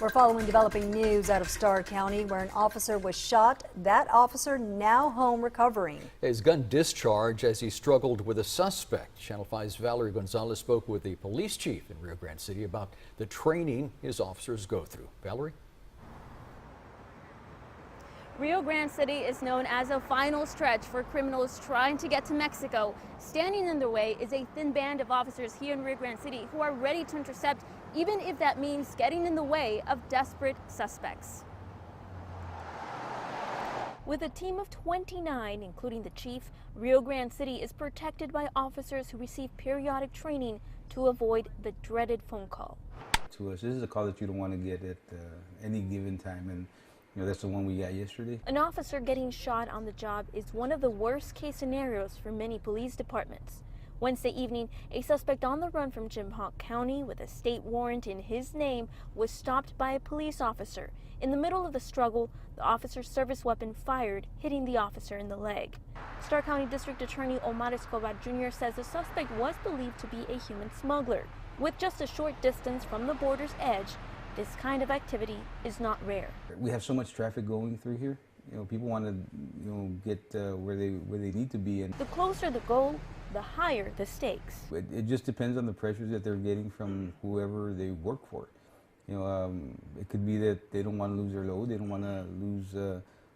We're following developing news out of Starr County where an officer was shot. That officer now home recovering. His gun discharged as he struggled with a suspect. Channel 5's Valerie Gonzalez spoke with the police chief in Rio Grande City about the training his officers go through. Valerie? Rio Grande City is known as a final stretch for criminals trying to get to Mexico. Standing in their way is a thin band of officers here in Rio Grande City who are ready to intercept, even if that means getting in the way of desperate suspects. With a team of 29, including the chief, Rio Grande City is protected by officers who receive periodic training to avoid the dreaded phone call. To us, this is a call that you don't want to get at any given time, and that's the one we got yesterday. An officer getting shot on the job is one of the worst case scenarios for many police departments. Wednesday evening, a suspect on the run from Jimhawk County with a state warrant in his name was stopped by a police officer. In the middle of the struggle, the officer's service weapon fired, hitting the officer in the leg. Starr County District Attorney Omar Escobar Jr. says the suspect was believed to be a human smuggler. With just a short distance from the border's edge, this kind of activity is not rare. We have so much traffic going through here. People want to, get where they need to be. And the closer the goal, the higher the stakes. It just depends on the pressures that they're getting from whoever they work for. It could be that they don't want to lose their load, they don't want to lose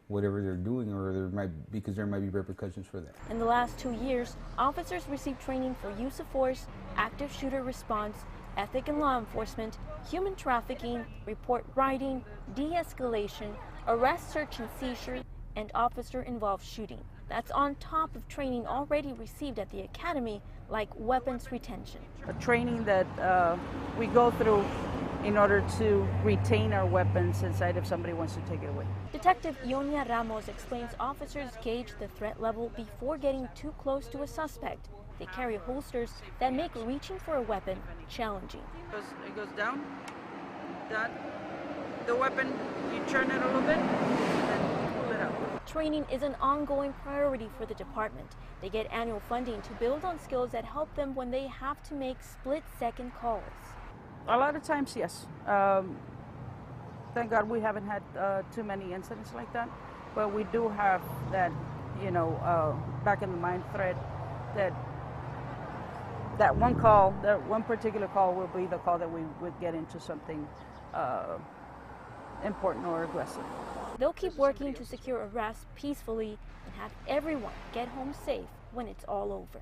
whatever they're doing, or because there might be repercussions for that. In the last 2 years, officers received training for use of force, active shooter response, ethic and law enforcement, human trafficking, report writing, de-escalation, arrest, search and seizure, and officer-involved shooting. That's on top of training already received at the academy, like weapons retention. A training that we go through in order to retain our weapons inside if somebody wants to take it away. Detective Ionia Ramos explains officers gauge the threat level before getting too close to a suspect. They carry holsters that make reaching for a weapon challenging. It goes down, the weapon, you turn it a little bit, and pull it out. Training is an ongoing priority for the department. They get annual funding to build on skills that help them when they have to make split-second calls. A lot of times, yes. Thank God we haven't had too many incidents like that, but we do have that, back in the mind thread that one call, that one particular call will be the call that we would get into something important or aggressive. They'll keep working to secure arrests peacefully and have everyone get home safe when it's all over.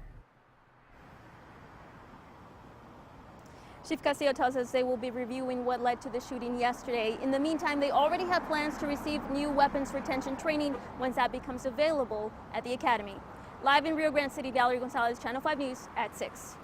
Chief Castillo tells us they will be reviewing what led to the shooting yesterday. In the meantime, they already have plans to receive new weapons retention training once that becomes available at the academy. Live in Rio Grande City, Valerie Gonzalez, Channel 5 News at 6.